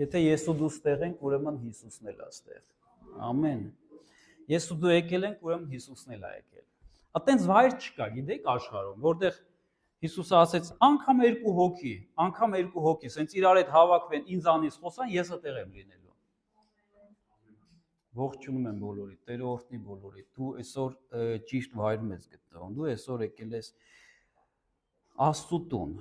Եթե ես ու դու ստեղ ենք, ուրեմն Հիսուսն էլ է ստեղ։ Ամեն։ Ես ու դու եկել ենք, ուրեմն Հիսուսն էլ է եկել։ Այտենց վայր չկա, գիտեք, աշխարհում, որտեղ Հիսուսը ասեց, անգամ երկու հոգի, սենց իրար հետ հավաքվեն, ինձանից խոսան, ես այդտեղ եմ լինելու։ Ողջունում եմ բոլորիդ, Տերը օրհնի բոլորիդ։ Դու այսօր ճիշտ վայրում ես գտնվում։ Դու այսօր եկել ես Աստծո տուն։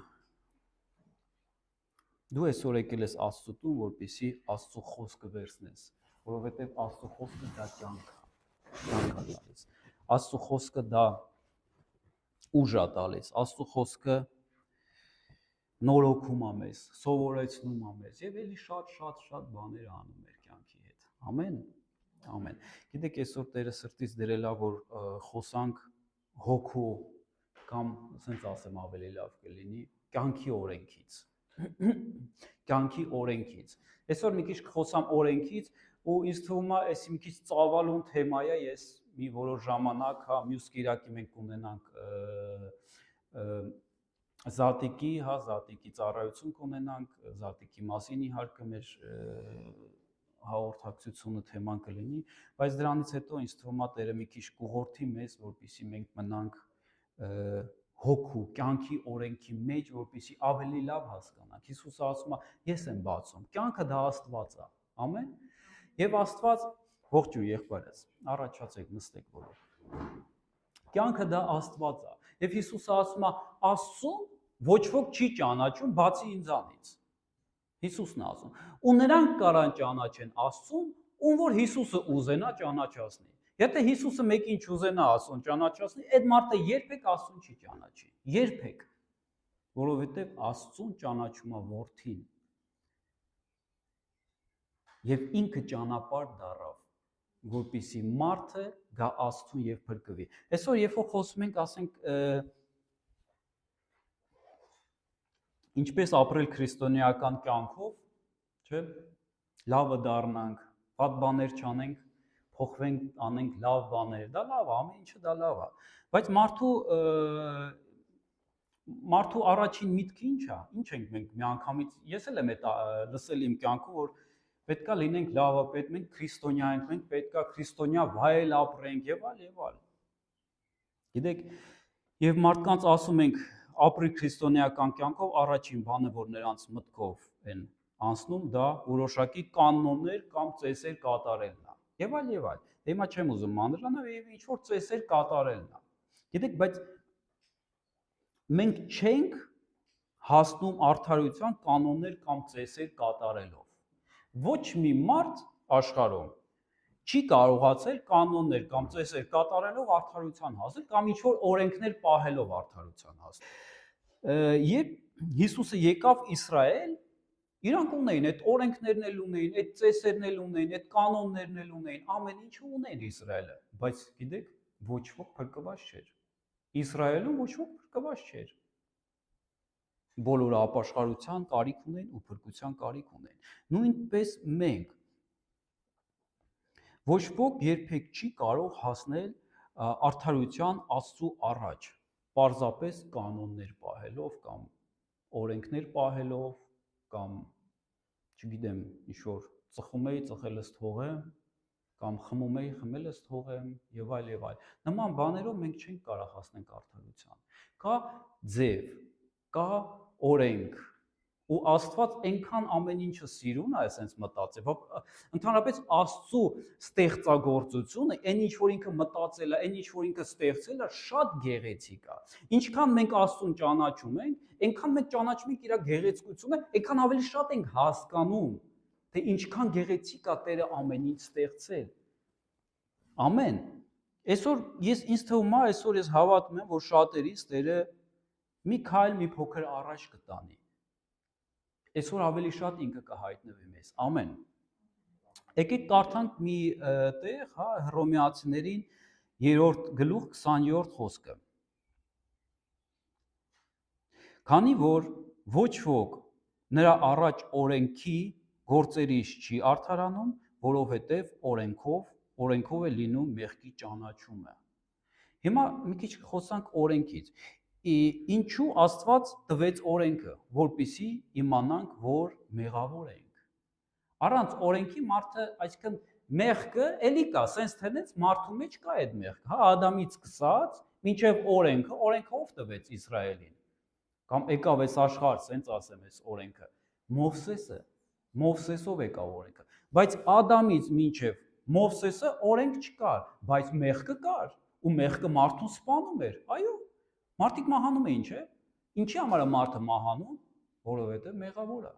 Դու այսօր եկել ես Աստծո տուն, որպեսզի Աստծո խոսքը վերցնես, որովհետև Աստծո խոսքը դա կյանք է տալիս։ Աստծո խոսքը դա ուժ է տալիս։ Աստծո խոսքը նորոգում է մեզ, սովորեցնում է մեզ եւ էլի շատ բաներ անում մեր կյանքի հետ։ Ամեն։ Ամեն։ Գիտեք, այսօր Տերը սրտից դրել է, որ խոսանք հոգու կամ ասենց ասեմ ավելի լավ կլինի, կյանքի օրենքից։ Կյանքի օրենքից։ Այսօր մի քիչ կխոսամ օրենքից ու ինձ թվում է, այս մի քիչ ծավալուն թեմա է, ես մի որոշ ժամանակ, հա, մյուս կիրակի մենք կունենանք զատիկի ծառայություն կունենանք, զատիկի մասին իհարկե մեր հաղորդակցությունը թեման կլինի, բայց դրանից հետո ինձ թվում է Տերը մի քիչ կուղղորդի մեզ, որպեսզի մենք մնանք հոգու, կյանքի օրենքի մեջ, որպեսզի ավելի լավ հասկանանք։ Հիսուսը ասում է, ես եմ բացում, կյանքը դա Աստված է, ամեն։ Եվ Աստված, ողջույն եղբայրս, առաջացեք, նստեք բոլոր։ Կյանքը դա Աստված է։ Եվ Հիսուսը ասում է, Աստծուն ոչ ոք չի ճանաչում, բացի ինձանից։ Հիսուսն է ասում։ Ու նրանք կարան ճանաչեն Աստծուն, ում որ Հիսուսը ուզենա ճանաչացնի։ Եթե Հիսուսը մեկին չուզենա Աստծուն ճանաչացնի, այդ մարդը երբեք Աստծուն չի ճանաչի։ Երբեք։ Որովհետև Աստծուն ճանաչում է Որդին։ Եվ ինքը ճանապարհ դառավ, որպեսզի մարդը գա Աստծուն եւ փրկվի։ Այսօր երբ որ խոսում ենք, ասենք ինչպես ապրել քրիստոնեական կյանքով, չէ՞, լավը դառնանք, վատ բաներ չանենք, փոխվենք, անենք լավ բաներ, դա լավ է, ամեն ինչը դա լավ է, բայց մարդու առաջին միտքը ինչ է, ինչ ենք մենք միանգամից, ես էլ եմ լսել իմ կյանքում, որ պետքա լինենք լավը, մենք քրիստոնյա ենք, մենք պետքա քրիստոնյա վայել ապրենք եւ այլ։ Գիտեք, եւ մարդկանց ասում ենք ապրի քրիստոնեական կյանքով, առաջին բանը, որ նրանց մտքով են անցնում, դա որոշակի կանոններ կամ ծեսեր կատարելն է։ Եվ այլ։ Հիմա չեմ ուզում մանրանալ, եւ ինչ որ ծեսեր կատարելն է։ Գիտեք, բայց մենք չենք հասնում արդարության կանոններ կամ ծեսեր կատարելով։ Ոչ մի մարդ աշխարհում չի կարողացել կանոններ կամ ծեսեր կատարելով արդարության հասնել կամ ինչ-որ օրենքներ պահելով արդարության հասնել։ Երբ Հիսուսը եկավ Իսրայել, իրանք ունեին այդ օրենքներն էլ ունեին, այդ ծեսերն էլ ունեին, այդ կանոններն էլ ունեին, ամեն ինչը ունեին Իսրայելը, բայց գիտեք, ոչ ոք փրկված չէր։ Իսրայելում ոչ ոք փրկված չէր։ Բոլորը ապաշխարության կարիք ունեն ու փրկության կարիք ունեն։ Նույնպես մենք ոչ ոք երբեք չի կարող հասնել արդարության Աստծո առաջ, պարզապես կանոններ պահելով կամ օրենքներ պահելով կամ չգիտեմ, ինչ-որ ծխում էի, ծխելս թողեմ, կամ խմում էի, խմելս թողեմ եւ այլ։ Նման բաներով մենք չենք կարող հասնել արդարության։ Կա ձև, կա օրենք, ու Աստված այնքան ամեն ինչը սիրուն է, այսպես մտածել, ընդհանրապես Աստծո ստեղծագործությունը, այն ինչ որ ինքը մտածել է, այն ինչ որ ինքը ստեղծել է, շատ գեղեցիկ է։ Ինչքան մենք Աստծուն ճանաչում ենք, այնքան մենք ճանաչում ենք իր գեղեցկությունը, այնքան ավելի շատ ենք հասկանում, թե ինչքան գեղեցիկ է Տերը ամեն ինչ ստեղծել։ Ամեն։ Այսօր ինձ թվում է, այսօր ես հավատում եմ, որ շատերից Տերը մի քայլ, մի փոքր առաջ կտանի։ Այսօր ավելի շատ ինքը կհայտնվի մեզ։ Ամեն։ Եկեք կարդանք մի տեղ, հա, Հռոմեացիներին 3-րդ գլուխ 20-րդ խոսքը։ Քանի որ ոչ ոք նրա առաջ օրենքի գործերից չի արդարանում, որովհետև օրենքով է լինում մեղքի ճանաչումը։ Հիմա մի քիչ խոսանք օրենքից։ Ինչու Աստված տվեց օրենքը, որպեսզի իմանանք, որ մեղավոր ենք։ Առանց օրենքի մարդը, այսինքն մեղքը էլի կա, սենց թենից մարդու մեջ կա այդ մեղքը, հա, Ադամից սկսած, մինչև օրենքը ով տվեց Իսրայելին։ Կամ եկավ այս աշխարհ, սենց ասեմ, այս օրենքը, Մովսեսով եկավ օրենքը, բայց Ադամից մինչև Մովսեսը օրենք չկար, բայց մեղքը կար, ու մեղքը մարդուն սպանում էր, այո, մարդիկ մահանում էին, չէ՞։ Ինչի համար է մարդը մահանում, որովհետև մեղավոր է։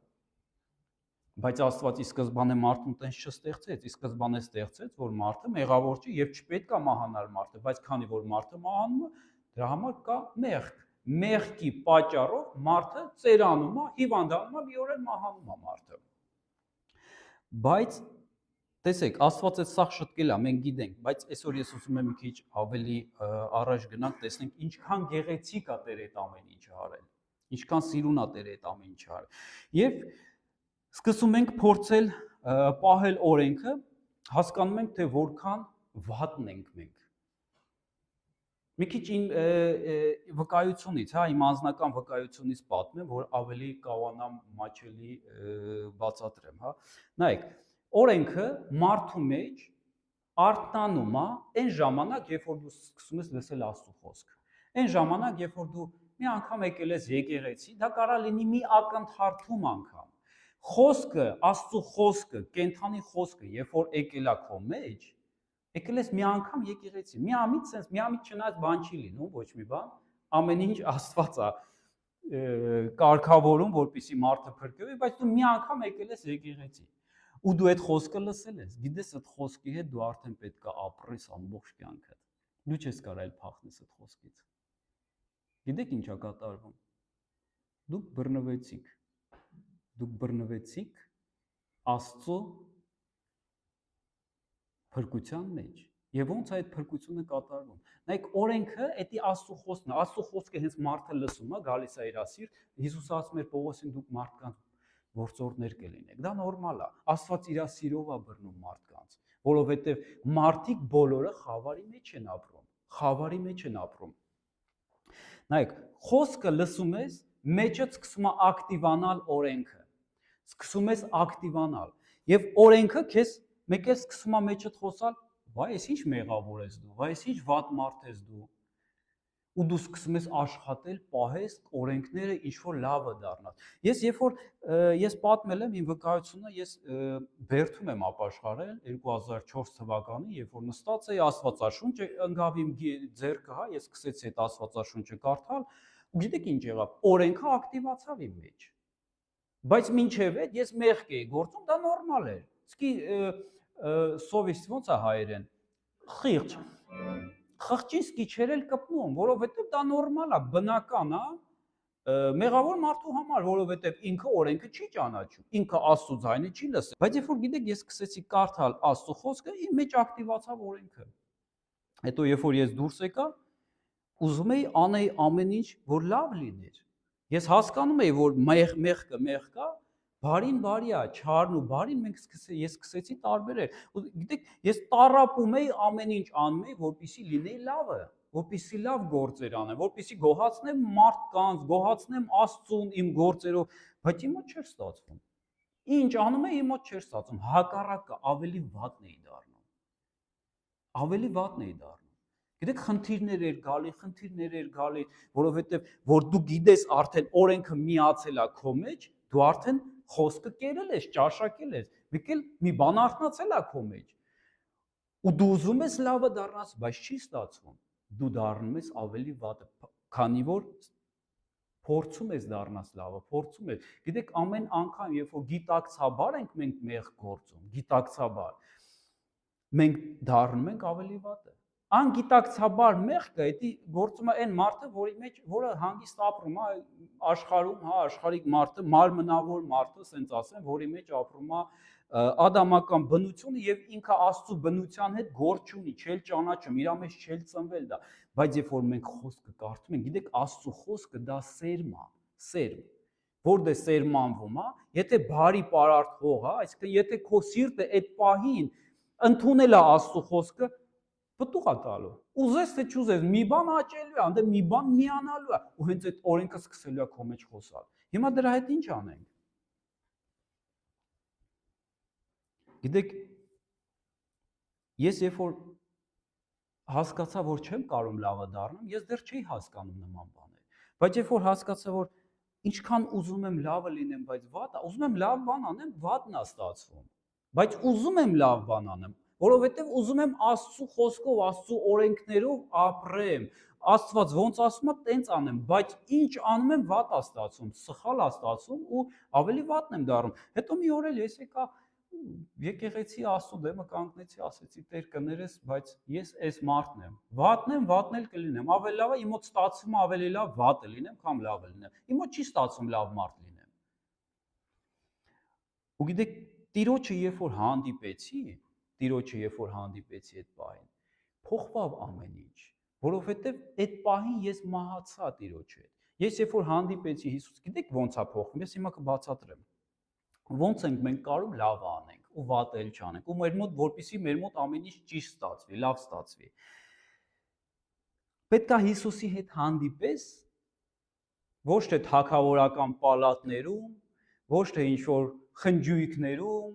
Բայց Աստված ի սկզբանե մարդուն տենց չստեղծեց, ի սկզբանե ստեղծեց, որ մարդը մեղավոր չի եւ չպետք է մահանալ մարդը, բայց քանի որ մարդը մահանում է, դրա համար կա մեղք։ Մեղքի պատճառով մարդը ծերանում է, հիվանդանում է, մի օր էլ մահանում է մարդը։ Բայց տեսեք, Աստված այդ սաղ շտկել է, մենք գիտենք, բայց այսօր ես ուզում եմ մի քիչ ավելի առաջ գնանք, տեսնենք ինչքան գեղեցիկ է Տերը այդ ամեն ինչը արել, ինչքան սիրուն է Տերը այդ ամեն ինչը արել։ Եվ սկսում ենք փորձել պահել օրենքը, հասկանում ենք, թե որքան վատն ենք մենք։ Մի քիչ իմ վկայությունից, հա, իմ անձնական վկայությունից պատմեմ, որ ավելի կարողանամ մաչելի բացատրեմ, հա։ Նայեք, օրենքը մարդու մեջ արթնանում է այն ժամանակ, երբ որ դու սկսում ես լսել Աստծո խոսքը։ Այն ժամանակ, երբ որ դու մի անգամ եկել ես եկեղեցի, դա կարող լինի մի ակնթարթում անգամ։ Խոսքը, Աստծո խոսքը, կենթանի խոսքը, երբ որ եկել է քո մեջ, եկել ես մի անգամ եկեղեցի, միամիտ sense, միամիտ չնայած բան չի լինում, ոչ մի բան, ամեն ինչ Աստված է կարգավորում, որպեսզի մարդը փրկվի, բայց դու մի անգամ եկել ես եկեղեցի։ Ու դու այդ խոսքը լսել ես, գիտես այդ խոսքի հետ դու արդեն պետք է ապրես ամբողջ կյանքդ։ Դու չես կարող այլ փախնես այդ խոսքից։ Գիտեք ինչ է կատարվում։ Դուք բռնվեցիք Աստծո փրկության մեջ։ Եվ ոնց է այդ փրկությունը կատարվում։ Նայեք, օրենքը էդի Աստծո խոսքն է, Աստծո խոսքը հենց մարդը լսում է, գալիս է իր ասիր, Հիսուս ասում էր Պողոսին դուք մարդկանց գործորդներ կլինեք։ Դա նորմալ է։ Աստված իր սիրով է բռնում մարդկանց, որովհետև մարդիկ բոլորը խավարի մեջ են ապրում, խավարի մեջ են ապրում։ Նայեք, խոսքը լսում ես, մեջը սկսում է ակտիվանալ օրենքը։ Սկսում ես ակտիվանալ, եւ օրենքը քեզ մեկ է սկսում է մեջդ խոսալ, վայ, ես ինչ մեղավոր ես դու, վայ, ես ինչ վատ մարդ ես դու։ Ու դու սկսում ես աշխատել, պահես օրենքները, ինչ որ լավը դառնաս։ Ես երբ որ ես պատմել եմ իմ վկայությունը, ես Բերդում եմ ապաշխարել 2004 թվականին, երբ որ նստած էի Աստվածաշունչը ընկավ իմ ձեռքը, հա, ես սկսեցի այդ Աստվածաշունչը կարդալ, ու գիտեք ինչ եղավ, օրենքը ակտիվացավ իմ մեջ։ Բայց մինչև այդ ես մեղք էի գործում, դա նորմալ էր։ Իսկի սովիստ ոնց է հայերեն, խիղճ։ Խղճին սկի չեր էլ կպնում, որովհետև դա նորմալ է, բնական է, մեղավոր մարդու համար, որովհետև ինքը օրենքը չի ճանաչում, ինքը Աստծո ձայնը չի լսել։ Բայց երբ որ գիտեք, ես սկսեցի կարդալ Աստծո խոսքը, իմ մեջ ակտիվացավ օրենքը։ Հետո երբ որ ես դուրս եկա, ուզում էի անեի ամեն ինչ, որ լավ լիներ։ Ես հասկանում էի, որ մեղքը մեղք է, բարին բարի է, չարն ու բարին ես սկսեցի տարբերել։ Ու գիտեք, ես տառապում էի ամեն ինչ անում էի, որպեսզի լինեի լավը, որպեսզի լավ գործեր անեմ, որպեսզի գոհացնեմ մարդկանց, գոհացնեմ Աստծուն իմ գործերով, բայց իմ մոտ չէր ստացվում։ Ինչ անում էի, իմ մոտ չէր ստացվում, հակառակը ավելի վատն էի դառնում։ Ավելի վատն էի դառնում։ Գիտեք, խնդիրներ էր գալի, որովհետև որ դու գիտես արդեն օրենքը միացել է քո մեջ, դու արդեն խոսքը կերել ես, ճաշակել ես, եկել մի բան արթնացել է քո մեջ։ Ու դու ուզում ես լավը դառնաս, բայց չի ստացվում։ Դու դառնում ես ավելի վատը, քանի որ փորձում ես դառնաս լավը, փորձում ես։ Գիտեք, ամեն անգամ, երբ որ գիտակցաբար ենք մենք մեղ գործում, գիտակցաբար, մենք դառնում ենք ավելի վատը։ Անգիտակցաբար մեղքը, դա գործում է այն մարդը, որը հանգիստ ապրում է աշխարհում, հա, աշխարհիկ մարդը, մարմնավոր մարդը, ասենց ասեմ, որի մեջ ապրում է ադամական բնությունը եւ ինքը Աստծո բնության հետ գործ չունի, չել ճանաչում, իր մեջ չել ծնվել դա, բայց երբ որ մենք խոսքը կարդում ենք, գիտեք, Աստծո խոսքը դա սերմ է, սերմ, որտե սերմանվում է, եթե բարի պարարտ հող է, այսինքն եթե քո սիրտը այդ պահին ընդունել է Աստծո խոսքը, պտուղ է տալու։ Ուզես թե չուզես, մի բան աճելու է, անդե մի բան միանալու է, ու հենց այդ օրենքը սկսելու է քո մեջ խոսալ։ Հիմա դրա հետ ինչ անենք։ Գիտեք, ես երբ որ հասկացա, որ չեմ կարող լավը դառնամ, ես դեռ չէի հասկանում նման բաներ։ Բայց երբ որ հասկացա, որ ինչքան ուզում եմ լավը լինեմ, բայց վատը, ուզում եմ լավ բան անեմ, վատն է ստացվում։ Բայց ուզում եմ լավ բան անեմ, որովհետև ուզում եմ Աստծո խոսքով, Աստծո օրենքներով ապրեմ։ Աստված ոնց ասում է, տենց անեմ, բայց ինչ անում եմ, վատ է ստացվում, սխալ է ստացվում ու ավելի վատն եմ դառնում։ Հետո մի օր էլ ես եկա եկեղեցի Աստծո դեմը կանգնեցի, ասեցի Տեր կներես, բայց ես այս մարդն եմ։ Վատն էլ կլինեմ։ Ավելի լավ է իմ մոտ ստացվում ավելի լավ վատը լինեմ, քան լավը լինեմ։ Իմ մոտ չի ստացվում լավ մարդ լինեմ։ Ու գիտեք, Տիրոջը երբ որ հանդիպեցի այդ պահին, փոխվավ ամեն ինչ, որովհետև այդ պահին ես մահացա Տիրոջ հետ։ Ես երբ որ հանդիպեցի Հիսուս, գիտեք ոնց է փոխվում, ես հիմա կբացատրեմ։ Ոնց ենք մենք կարող լավը անենք ու վատը էլ չանենք ու մեր մոտ որպեսզի մեր մոտ ամեն ինչ ճիշտ ստացվի, լավ ստացվի։ Պետք է Հիսուսի հետ հանդիպես ոչ թե թագավորական պալատներում, ոչ թե ինչ-որ խնջույքներում,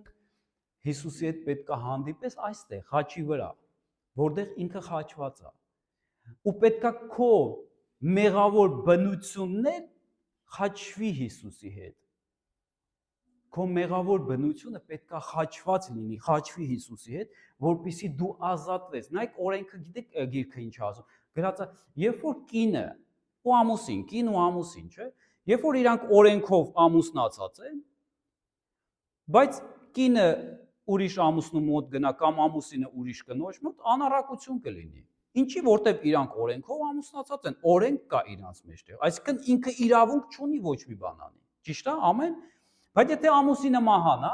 Հիսուսի հետ պետք է հանդիպես այստեղ, խաչի վրա, որտեղ ինքը խաչված է։ Ու պետք է քո մեղավոր բնությունն խաչվի Հիսուսի հետ։ Քո մեղավոր բնությունը պետք է խաչված լինի, խաչվի Հիսուսի հետ, որպեսզի դու ազատվես։ Նայեք օրենքը, գիտեք գիրքը ինչ ասում։ Գրած է, երբ որ կինը ու ամուսին, չէ՞, երբ որ իրանք օրենքով ամուսնացած են, բայց կինը ուրիշ ամուսնու մոտ գնա կամ ամուսինը ուրիշ կնոջ մոտ, անառակություն կլինի։ Ինչի, որտեղ իրանք օրենքով ամուսնացած են, օրենք կա իրանց մեջտեղ։ Այսինքն ինքը իրավունք չունի ոչ մի բան անի։ Ճիշտ է, ամեն։ Բայց եթե ամուսինը մահանա,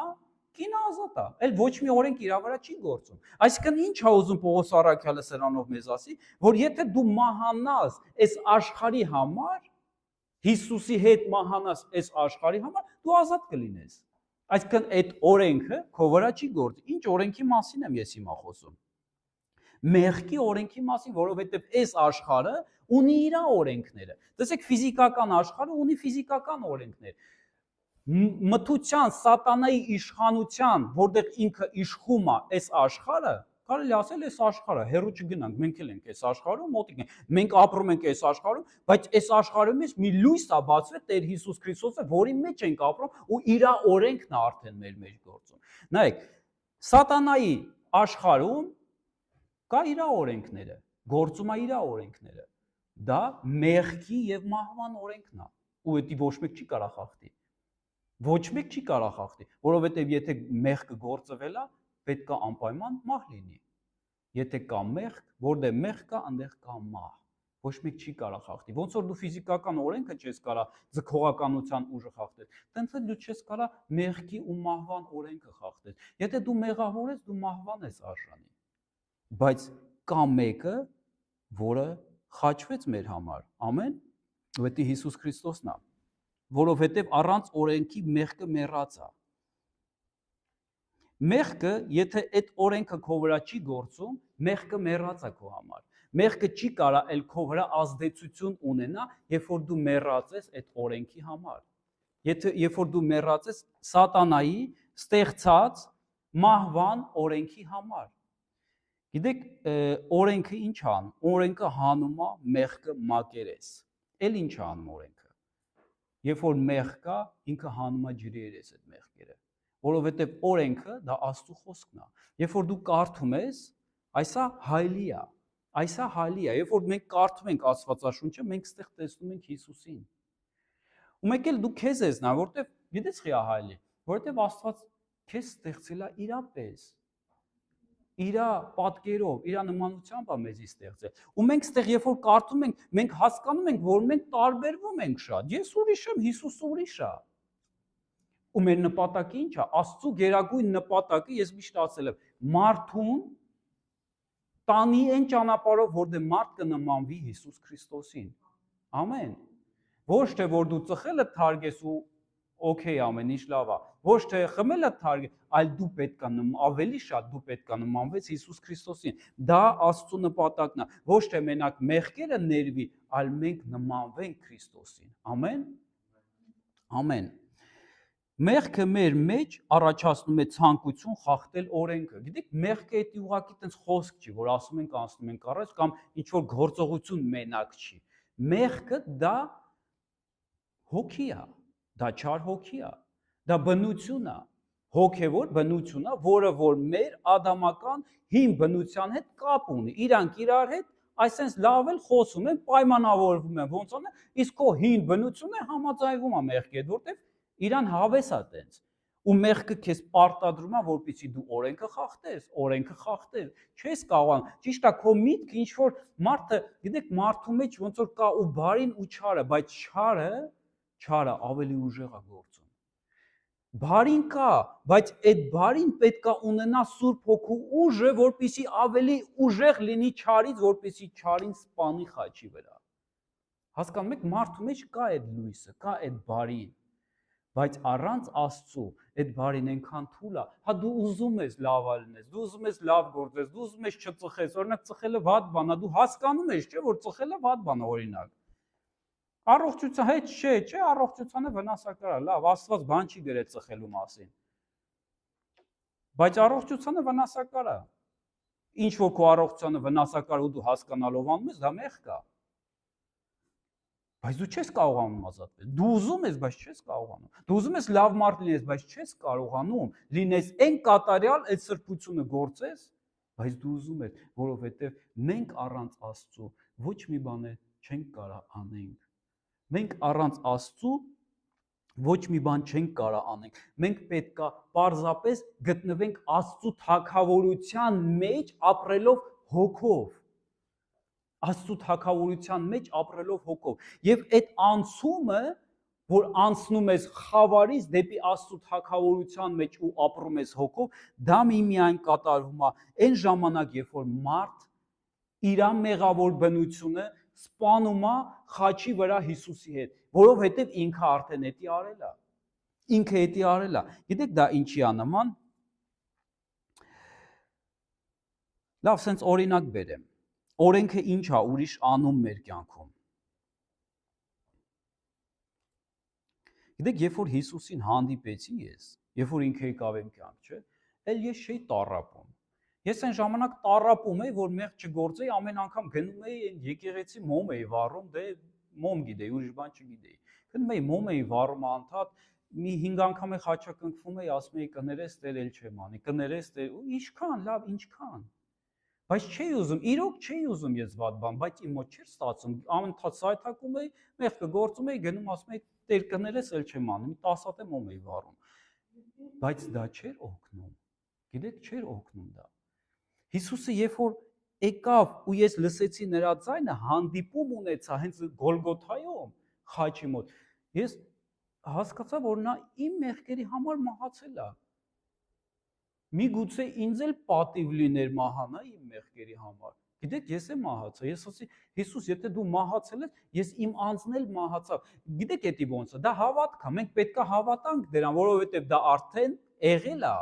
կինը ազատ է, այլ ոչ մի օրենք իր վրա չի գործում։ Այսինքն ինչ է ուզում Պողոս առաքյալը սրանով մեզ ասի, որ եթե դու մահանաս այս աշխարհի համար, Հիսուսի հետ մահանաս այս աշխարհի համար, դու ազատ կլինես։ Այսինքն այդ օրենքը քո վրա չի գործի։ Ինչ օրենքի մասին եմ ես հիմա խոսում։ Մեղքի օրենքի մասին, որովհետև այս աշխարհը ունի իր օրենքները։ Տեսեք, ֆիզիկական աշխարհը ունի ֆիզիկական օրենքներ։ Մթության, սատանայի իշխանության, որտեղ ինքը իշխում է այս աշխարհը, կարելի ասել այս աշխարհը, հեռու չգնանք, մենք էլ ենք այս աշխարհում, մոտիկ ենք, մենք ապրում ենք այս աշխարհում, բայց այս աշխարհում մեջ մի լույս է բացվել Տեր Հիսուս Քրիստոսը, որի մեջ ենք ապրում ու իր օրենքն է արդեն մեր մեջ գործում։ Նայեք, սատանայի աշխարհում կա իր օրենքները, գործում է իր օրենքները։ Դա մեղքի եւ մահվան օրենքն է, ու դա ոչ մեկ չի կարող խախտի։ Ոչ մեկ չի կարող խախտի, որովհետև եթե մեղքը գործվել է, պետք է անպայման մահ լինի։ Եթե կա մեղք, որտեղ մեղք կա, այնտեղ կա մահ։ Ոչ մեկ չի կարող խախտի։ Ոնց որ դու ֆիզիկական օրենքը չես կարող ձգողականության ուժը խախտել, տենց էլ դու չես կարող մեղքի ու մահվան օրենքը խախտել։ Եթե դու մեղավոր ես, դու մահվան ես արժանի։ Բայց կա մեկը, որը խաչվեց մեր համար։ Ամեն։ Դա Հիսուս Քրիստոսն է։ Որովհետև առանց օրենքի մեղքը մեռած է։ Մեղքը, եթե այդ օրենքը քո վրա չի գործում, մեղքը մեռած է քո համար։ Մեղքը չի կարող էլ քո վրա ազդեցություն ունենա, երբ որ դու մեռած ես այդ օրենքի համար։ Երբ որ դու մեռած ես սատանայի ստեղծած մահվան օրենքի համար։ Գիտեք, օրենքը ինչ անում։ Օրենքը հանում է մեղքը մակերես։ Էլ ինչ անում օրենքը։ Երբ որ մեղ կա, ինքը հանում է ջրերես այդ մեղքերը, որովհետև օրենքը դա Աստծո խոսքն է։ Երբ որ դու կարդում ես, այսա հայլի է, այսա հայլի է։ Երբ որ մենք կարդում ենք Աստվածաշունչը, մենք ստեղ տեսնում ենք Հիսուսին։ Ու մեկ էլ դու քեզ ես նա, որովհետև գիտես խի է հայլի, որովհետև Աստված քեզ ստեղծել է իրապես։ Իր պատկերով, իր նմանությամբ է մեզի ստեղծել։ Ու մենք ստեղ երբ որ կարդում ենք, մենք հասկանում ենք, որ մենք տարբերվում ենք շատ։ Ես ուրիշ եմ, Հիսուսը ուրիշ է։ Ու մեր նպատակը ի՞նչ է։ Աստծո գերագույն նպատակը ես միշտ ասել եմ, մարդուն տանի այն ճանապարհով, որտեղ մարդ կնմանվի Հիսուս Քրիստոսին։ Ամեն։ Ոչ թե որ դու ծխելը թարգես ու օքեյ ամեն ինչ լավ է։ Ոչ թե խմելը թարգես, այլ դու պետք է ավելի շատ դու պետք է նմանվես Հիսուս Քրիստոսին։ Դա Աստծո նպատակն է։ Ոչ թե մենակ մեղքերը ներվի, այլ մենք նմանվենք Քրիստոսին։ Ամեն։ Ամեն։ Մեղքը մեր մեջ առաջացնում է ցանկություն խախտել օրենքը։ Գիտեք, մեղքը դա ուղղակի տենց խոսք չի, որ ասում ենք անցնում ենք առաջ կամ ինչ որ գործողություն մենակ չի։ Մեղքը դա հոգի է, դա չար հոգի է, դա բնություն է, հոգևոր բնություն է, որը որ մեր ադամական հին բնության հետ կապ ունի։ Իրանք իրար հետ այսպես լավ էլ խոսում են, պայմանավորվում են, ոնց անեն, իսկ քո հին բնությունը համաձայնվում է մեղքի հետ, որտեղ իրան հավես է տենց։ Ու մեղքը քեզ պարտադրում է, որպեսզի դու օրենքը խախտես, չես կարողանում։ Ճիշտ է, քո միտքը ինչ որ մարդը, գիտեք, մարդու մեջ ոնց որ կա ու բարին ու չարը, բայց չարը ավելի ուժեղ է գործում։ Բարին կա, բայց այդ բարին պետք է ունենա Սուրբ Հոգու ուժը, որպեսզի ավելի ուժեղ լինի չարից, որպեսզի չարին սպանի խաչի վրա։ Հասկանում եք, մարդու մեջ կա այդ լույսը, կա այդ բարին, բայց առանց Աստծու այդ բարին այնքան թույլ է, հա դու ուզում ես լավ լինես, դու ուզում ես լավ գործես, դու ուզում ես չծխես, օրինակ ծխելը վատ բան է, դու հասկանում ես, չէ, որ ծխելը վատ բան է, օրինակ։ Առողջության հետ չէ, առողջությանը վնասակար է, լավ, Աստված բան չի գրել ծխելու մասին։ Բայց առողջությանը վնասակար է։ Ինչ որ քո առողջությանը վնասակար ու դու հասկանալով անում ես, դա մեղք է։ Բայց դու չես կարողանում ազատվել։ Դու ուզում ես, բայց չես կարողանում։ Դու ուզում ես լավ մարդ լինես, բայց չես կարողանում լինես այն կատարյալ այդ սրբությունը գործես, բայց դու ուզում ես, որովհետև մենք առանց Աստծու ոչ մի բան չենք կարող անենք։ Մենք առանց Աստծու ոչ մի բան չենք կարող անենք։ Մենք պետքա պարզապես գտնվենք Աստծու թագավորության մեջ ապրելով հոգով։ Աստծու թագավորության մեջ ապրելով հոգով։ Եվ այդ անցումը, որ անցնում ես խավարից դեպի Աստծու թագավորության մեջ ու ապրում ես հոգով, դա միայն կատարվում է այն ժամանակ, երբ որ մարդ իր մեղավոր բնությունը սպանում է խաչի վրա Հիսուսի հետ, որովհետև ինքը արդեն էդի արել է։ Ինքը էդի արել է։ Գիտեք դա ինչի է նման։ Լավ, սենց օրինակ բերեմ։ Օրենքը ինչ է ուրիշ անում մեր կյանքում։ Գիտեք, երբ որ Հիսուսին հանդիպեցի ես, երբ որ ինքը եկավ իմ կյանք, չէ, էլ ես չէի տառապում։ Ես այն ժամանակ տառապում էի, որ մեղք չգործեի, ամեն անգամ գնում էի այն եկեղեցի մոմ էի վառում, դե մոմ գիտեի, ուրիշ բան չգիտեի։ Գնում էի մոմ էի վառում անդադ, մի 5 անգամ է խաչակնքվում էի, ասում էի կներես Տեր էլ չեմ անի, կներես Տեր, ու ինչքան, լավ, ինչքան։ Բայց չէի ուզում, իրոք չէի ուզում ես վատ բան, բայց իմ մոտ չէր ստացվում, անընդհատ սայթակում էի, մեղքը գործում էի, գնում ասում էի Տեր կներես էլ չեմ անի, 10 հատ եմ էի վառում։ Բայց դա չէր օգնում։ Գիտեք, չէր օգնում դա։ Հիսուսը երբ որ եկավ ու ես լսեցի նրա ձայնը, հանդիպում ունեցա հենց Գոլգոթայում, խաչի մոտ, ես հասկացա, որ նա իմ մեղքերի համար մահացել է։ Միգուցե ինձ էլ պատիվ լիներ մահանա իմ մեղքերի համար։ Գիտեք, ես եմ մահացա։ Ես ասի, Հիսուս, եթե դու մահացել ես, ես իմ անձն էլ մահացա։ Գիտեք, էդի ոնց է, դա հավատք է։ Մենք պետք է հավատանք դրան, որովհետև դա արդեն եղել է։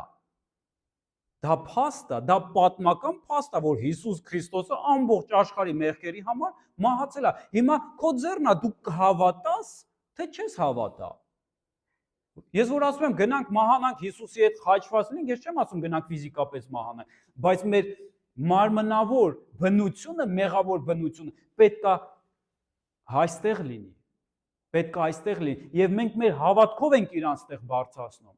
Դա փաստ է, դա պատմական փաստ է, որ Հիսուս Քրիստոսը ամբողջ աշխարհի մեղքերի համար մահացել է։ Հիմա քո ձեռն է, դու կհավատաս, թե չես հավատա։ Ես որ ասում եմ գնանք մահանանք Հիսուսի հետ խաչված լինենք, ես չեմ ասում գնանք ֆիզիկապես մահանանք, բայց մեր մարմնավոր բնությունը, մեղավոր բնությունը պետք է այստեղ լինի։ Պետք է այստեղ լինի, եւ մենք մեր հավատքով ենք իրան ստեղ բարձրացնում։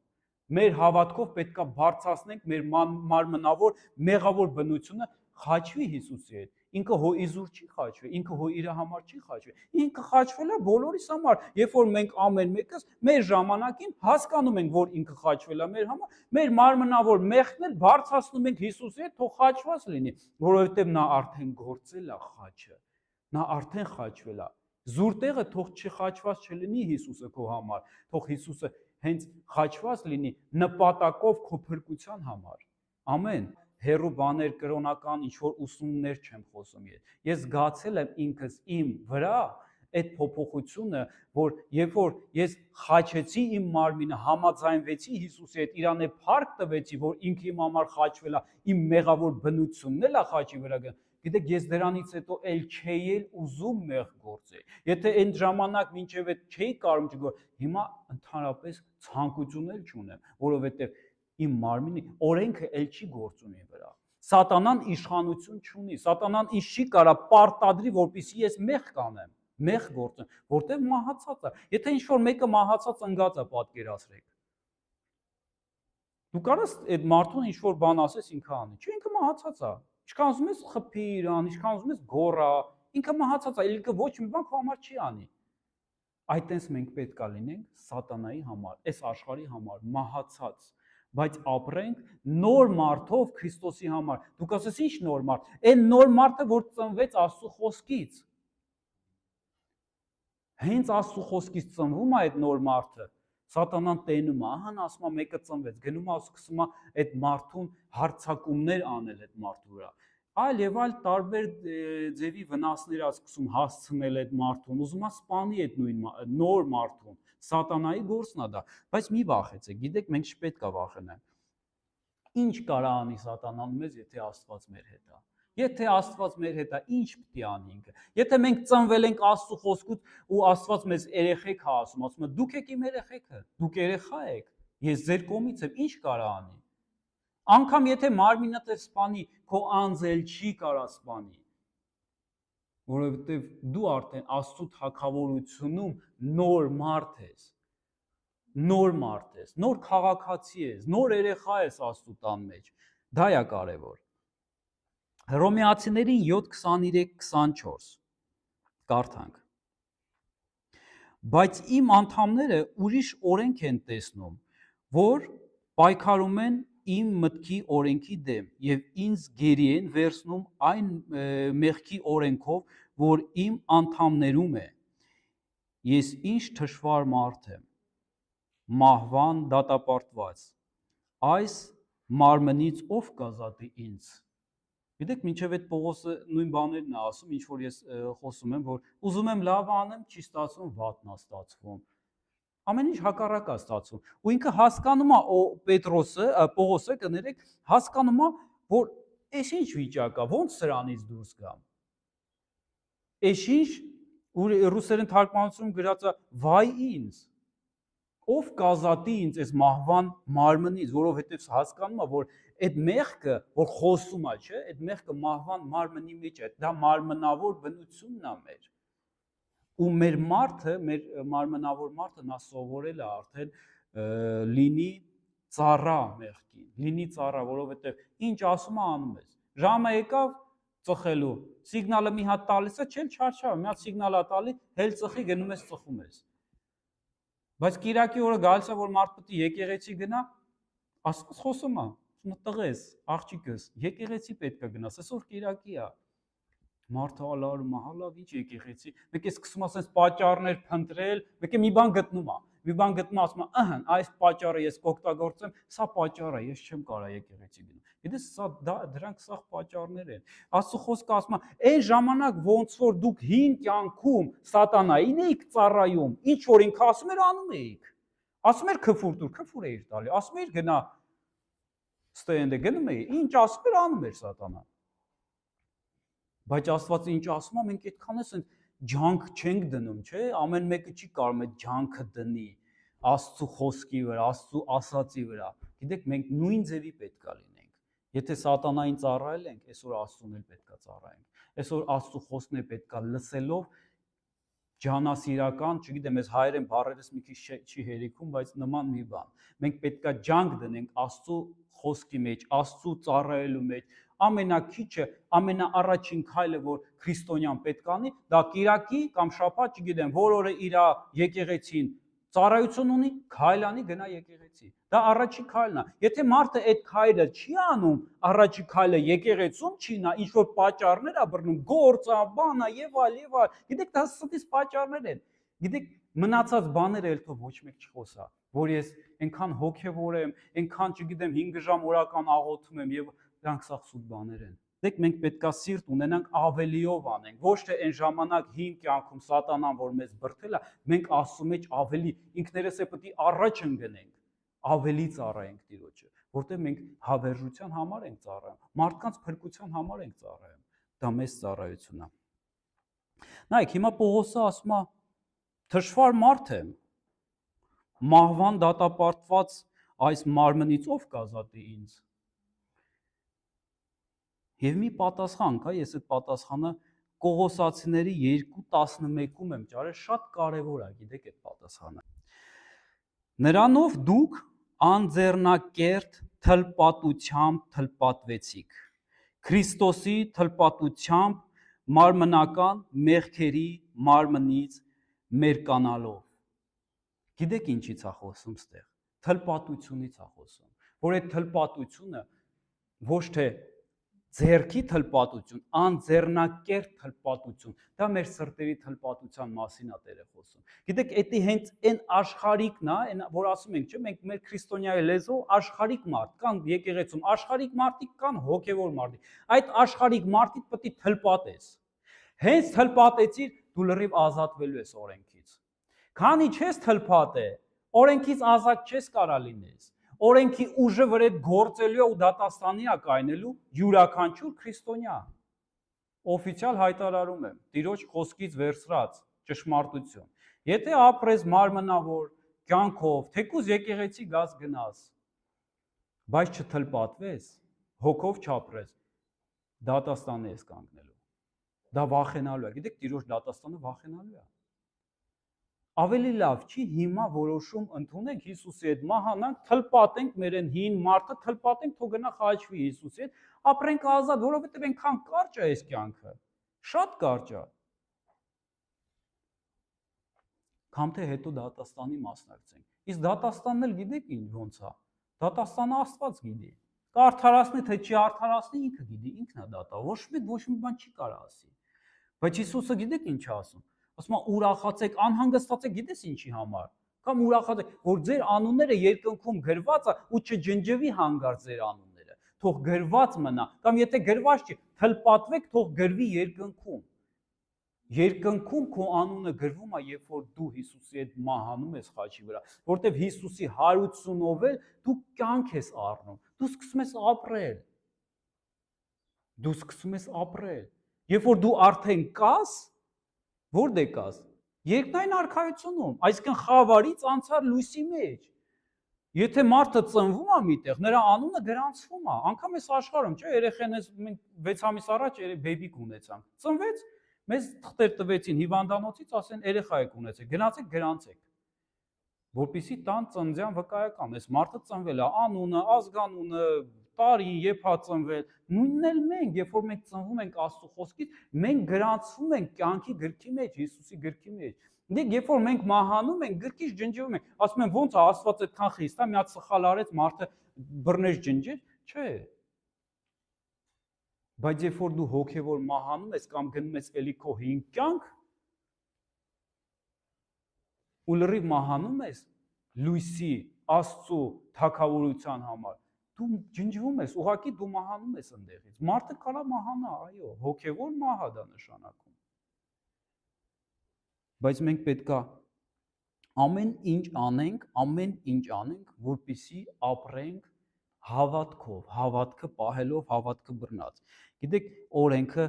Մեր հավատքով պետք է բարձրացնենք մեր մարմնավոր մեղավոր բնությունը խաչվի Հիսուսի հետ։ Ինքը հո իզուր չի խաչվել, ինքը հո իր համար չի խաչվել։ Ինքը խաչվել է բոլորիս համար, երբ որ մենք ամեն մեկս մեր ժամանակին հասկանում ենք, որ ինքը խաչվել է մեր համար, մեր մարմնավոր մեղքն էլ բարձրացնում ենք Հիսուսի հետ, թող խաչված լինի, որովհետև նա արդեն գործել է խաչը։ Նա արդեն խաչվել է։ Զուր տեղը թող չխաչված չլինի Հիսուսը քո համար, թող Հիսուսը հենց խաչված լինի նպատակով քո փրկության համար։ Ամեն։ Հերու բաներ կրոնական ինչ որ ուսումներ չեմ խոսում ես։ Ես զգացել եմ ինքս իմ վրա այդ փոփոխությունը, որ երբ որ ես խաչեցի իմ մարմինը, համաձայնվեցի Հիսուսի հետ, իրան է փառք տվեցի, որ ինքը իմ համար խաչվել է, իմ մեղավոր բնությունն էլ է խաչի վրա գնում։ գիտեք, ես դրանից հետո էլ չէի էլ ուզում մեղ գործել։ Եթե այն ժամանակ մինչև այդ չէի կարող չգոր, հիմա ընդհանրապես ցանկություն էլ չունեմ, որովհետև իմ մարմինի օրենքը էլ չի գործում իմ վրա։ Սատանան իշխանություն չունի, սատանան ինձ չի կարա պարտադրի, որպեսզի ես մեղ կանեմ, մեղ գործեմ, որտեղ մահացած է։ Եթե ինչ-որ մեկը մահացած ընկած է, պատկերացրեք։ Դու կարաս այդ մարդուն ինչ-որ բան ասես, ինքը անի, չէ, ինքը մահացած է։ Ինչքան ուզում ես խփի իրան, ինչքան ուզում ես գոռա, ինքը մահացած է, ինքը ոչ մի բան քո համար չի անի։ Այդտենց մենք պետք է լինենք սատանայի համար, այս աշխարհի համար, մահացած, բայց ապրենք նոր մարդով Քրիստոսի համար։ Դուք ասես ինչ նոր մարդ։ Այն նոր մարդը, որ ծնվեց Աստծո խոսքից։ Հենց Աստծո խոսքից ծնվում է այդ նոր մարդը։ Սատանան տենում է, ահա ասում է մեկը ծնվեց, գնում է սկսում է այդ մարդուն հարձակումներ անել այդ մարդու վրա։ Այլ եւ այլ տարբեր ձևի վնասներ է սկսում հասցնել այդ մարդուն, ուզում է սպանի այդ նույն նոր մարդուն։ Սատանայի գործն է դա, բայց մի վախեցեք, գիտեք, մենք չպետք է վախենանք։ Ինչ կարա անի սատանան մեզ, եթե Աստված մեր հետ է։ Եթե Աստված մեր հետ է, ինչ պետք է անի ինքը։ Եթե մենք ծնվել ենք Աստծո խոսքից ու Աստված մեզ երեխեք է ասում է դուք եք իմ երեխեքը, դուք երեխա եք, ես ձեր կողմից եմ, ինչ կարա անի։ Անկամ եթե մարմինդ է սպանի, քո անձել չի կարա սպանի։ Որովհետև դու արդեն Աստծո թագավորությունում նոր մարդ ես։ Նոր մարդ ես, նոր քաղաքացի ես, նոր երեխա ես Աստծո տան մեջ։ Դա է կարևոր։ Հռոմեացիներին 7:23-24 կարդանք։ Բայց իմ անդամները ուրիշ օրենք են տեսնում, որ պայքարում են իմ մտքի օրենքի դեմ եւ ինձ գերի են վերցնում այն մեղքի օրենքով, որ իմ անդամներում է։ Ես ինչ թշվառ մարդ եմ, մահվան դատապարտված, այս մարմնից ով կազատի ինձ։ Գիտեք, մինչև այդ Պողոսը նույն բաներն է ասում, ինչ որ ես խոսում եմ, որ ուզում եմ լավ անեմ, չի ստացվում, վատն է ստացվում։ Ամեն ինչ հակառակ է ստացվում։ Ու ինքը հասկանում է Պողոսը, կներեք, հասկանում է, որ այս ինչ վիճակ է, ո՞նց սրանից դուրս գամ։ Այս ինչ ռուսերեն թարգմանությունում գրած է վայ ինձ։ Ով կազատի ինձ այս մահվան մարմնից, որովհետև հասկանում է, որ այդ մեղքը, որ խոսում է, չէ, այդ մեղքը մահվան մարմնի մեջ է, դա մարմնավոր բնությունն է մեր։ Ու մեր մարդը, մեր մարմնավոր մարդը նա սովորել է արդեն լինի ծառա մեղքին, լինի ծառա, որովհետև ինչ ասում է անում ես։ Ժամը եկավ ծխելու, սիգնալը մի հատ տալիս է, չել չարչավ, մի հատ սիգնալ է տալի, հել ծխի գնում ես ծխում ես։ Բայց Կիրակի օրը գալիս է, որ մարդ պետք է եկեղեցի գնա, Աստված խոսում է, տղես, աղջիկս, եկեղեցի պետք է գնաս, այսօր Կիրակի է։ Մարդը ալարում է, հալավ ինչ եկեղեցի, մեկ է սկսում ասես պատճառներ փնտրել, մեկ է մի բան գտնում է, ասում է, ըհն, այս պատճառը ես կօգտագործեմ, սա պատճառ է, ես չեմ կարող եկեղեցի գնալ։ Գիտես, դրանք սաղ պատճառներ են։ Աստծո խոսքը ասում է, այն ժամանակ ոնց որ դուք հին կյանքում սատանային էիք ծառայում, ինչ որ ինքը ասում էր անում էիք։ Ասում էր քֆուր էիր տալի, ասում էր գնա ստենդը գնում էի, ինչ ասում էր անում էր սատանան։ Բայց Աստված ինչ ասում է, մենք այդքան էս ջանք չենք դնում, չէ՞, ամեն մեկը չի կարող այդ ջանքը դնի Աստծո խոսքի վրա, Աստծո ասածի վրա։ Գիտեք, մենք նույն ձևի պետք է լինենք։ Եթե սատանային ծառայել ենք, այսօր Աստծուն էլ պետք է ծառայենք։ Այսօր Աստծո խոսքն է պետք է լսելով ջանասիրական, չգիտեմ, այս հայերեն բառերս մի քիչ չի հերիքում, բայց նման մի բան։ Մենք պետք է ջանք դնենք Աստծո խոսքի մեջ, Աստծո ծառայելու մեջ։ Ամենակիչը, ամենաառաջին քայլը, որ քրիստոնյան պետք է անի, դա Կիրակի կամ շաբաթ, չգիտեմ, որ օրը իր եկեղեցին ծառայություն ունի, քայլ անի, գնա եկեղեցի։ Դա առաջին քայլն է։ Եթե մարդը այդ քայլը չի անում, առաջին քայլը եկեղեցում չի նա, ինչ որ պատճառներ է բռնում, գործա, բանա եւ այլ եւ այլ։ Գիտեք, դա ստից պատճառներ են։ Գիտեք, մնացած բաները էլ թող ոչ մեկ չխոսա, որ ես այնքան հոգևոր եմ, այնքան, չգիտեմ, 5 ժամ օրական աղոթում եմ եւ դրանք սաղ սուտ բաներ են։ Դեք մենք պետքա սիրտ ունենանք ավելիով անենք, ոչ թե այն ժամանակ հին կյանքում սատանան, որ մեզ բրդել է, մենք Աստծո մեջ ավելի ինքներս է պետք է առաջ ընկնենք, ավելի ծառայենք Տիրոջը, որտեղ մենք հավերժության համար ենք ծառայում, մարդկանց փրկության համար ենք ծառայում։ դա մեծ ծառայություն է։ Նայեք, հիմա Պողոսը ասում է, թշվար մարդ եմ, մահվան դատապարտված այս մարմնից ով կազատի ինձ։ Եվ մի պատասխան կա, ես այդ պատասխանը Կողոսացիների 2:11-ում եմ ճարել, շատ կարևոր է, գիտեք այդ պատասխանը։ Նրանով դուք անձեռնակերտ թլպատությամբ թլպատվեցիք, Քրիստոսի թլպատությամբ մարմնական մեղքերի մարմնից մերկանալով։ Գիտեք ինչից է խոսում ստեղ։ Թլպատությունից է խոսում, որ այդ թլպատությունը ոչ թե ձեռքի թլպատություն, անձեռնակերտ թլպատություն, դա մեր սրտերի թլպատության մասին է Տերը խոսում։ Գիտեք, դա հենց այն աշխարհիկն է, որ ասում ենք, չէ՞, մենք մեր քրիստոնյայի լեզվով աշխարհիկ մարդ կան եկեղեցում, աշխարհիկ մարդիկ կան հոգևոր մարդիկ։ Այդ աշխարհիկ մարդիկ պետք է թլպատես։ Հենց թլպատեցիր, դու լրիվ ազատվելու ես օրենքից։ Քանի չես թլպատե, օրենքից ազատ չես կարա լինես։ Օրենքի ուժը վրեդ գործելու է ու դատաստանի է կայնելու յուրաքանչյուր քրիստոնյա։ Օֆիցիալ հայտարարում եմ, Տիրոջ խոսքից վերցրած ճշմարտություն։ Եթե ապրես մարմնավոր կյանքով, թեկուզ եկեղեցի գաս գնաս, բայց չթլպատվես, հոգով չապրես, դատաստանի ես կանգնելու։ Դա վախենալու է։ Գիտեք, Տիրոջ դատաստանը վախենալու է։ Ավելի լավ չի հիմա որոշում ընդունենք Հիսուսի հետ մահանանք, թլպատենք մեր այն հին մարդը, թլպատենք, թող գնա խաչվի Հիսուսի հետ, ապրենք ազատ, որովհետև այնքան կարճ է այս կյանքը, շատ կարճ է։ Կամ թե հետո դատաստանի մասնակցենք։ Իսկ դատաստանն էլ գիտեք ինչ ոնց է։ Դատաստանը Աստված գիտի։ Կարդարացնի թե չի արդարացնի ինքը գիտի, ինքն է դատա։ Ոչ մի բան չի կարող ասի։ Բայց Հիսուսը գիտեք ինչ է ասում։ Ասում է ուրախացեք, անհանգստացեք, գիտես ինչի համար։ Կամ ուրախացեք, որ ձեր անունները երկնքում գրված է ու չջնջվի հանգարց ձեր անունները։ Թող գրված մնա, կամ եթե գրված չի, թլպատվեք, թող գրվի երկնքում։ Երկնքում քո անունը գրվում է, երբ որ դու Հիսուսի հետ մահանում ես խաչի վրա, որտեղ Հիսուսի հարությունով էլ դու կյանք ես առնում, դու սկսում ես ապրել։ Դու սկսում ես ապրել։ Երբ որ դու արդեն կաս, որտե՞ղ կաս։ Երկնային արքայությունում, այսինքն խավարից անցար լույսի մեջ։ Եթե մարդը ծնվում է միտեղ, նրա անունը գրանցվում է, անգամ այս աշխարհում, չէ, երեխեներս մենք 6 ամիս առաջ բեբիկ ունեցանք։ Ծնվեց, մեզ թղթեր տվեցին հիվանդանոցից, ասեն երեխա եք ունեցեք, գնացեք գրանցեք։ Որպեսզի տան ծննդյան վկայական, այս մարդը ծնվել է, անունը, ազգանունը, տարին, երբ է ծնվել, նույնն էլ մենք, երբ որ մենք ծնվում ենք Աստծո խոսքից, մենք գրանցվում ենք կյանքի գրքի մեջ, Հիսուսի գրքի մեջ։ Երբ որ մենք մահանում ենք, գրքից ջնջվում ենք, ասում են ո՞նց է Աստված այդքան խիստ է, մի հատ սխալ արեց, մարդը բռնեց ջնջեց, չէ։ Բայց երբ որ դու հոգևոր մահանում ես կամ գնում ես էլի քո հին կյանք, ու լրիվ մահանում ես լույսի, Աստծո թագավորության համար, դու ջնջվում ես, ուղղակի դու մահանում ես ընդեղից։ Մարդը կարա մահանա, այո, հոգևոր մահ է դա նշանակում։ Բայց մենք պետքա ամեն ինչ անենք, որպեսզի ապրենք հավատքով, հավատքը պահելով, հավատքը բռնած։ Գիտեք, օրենքը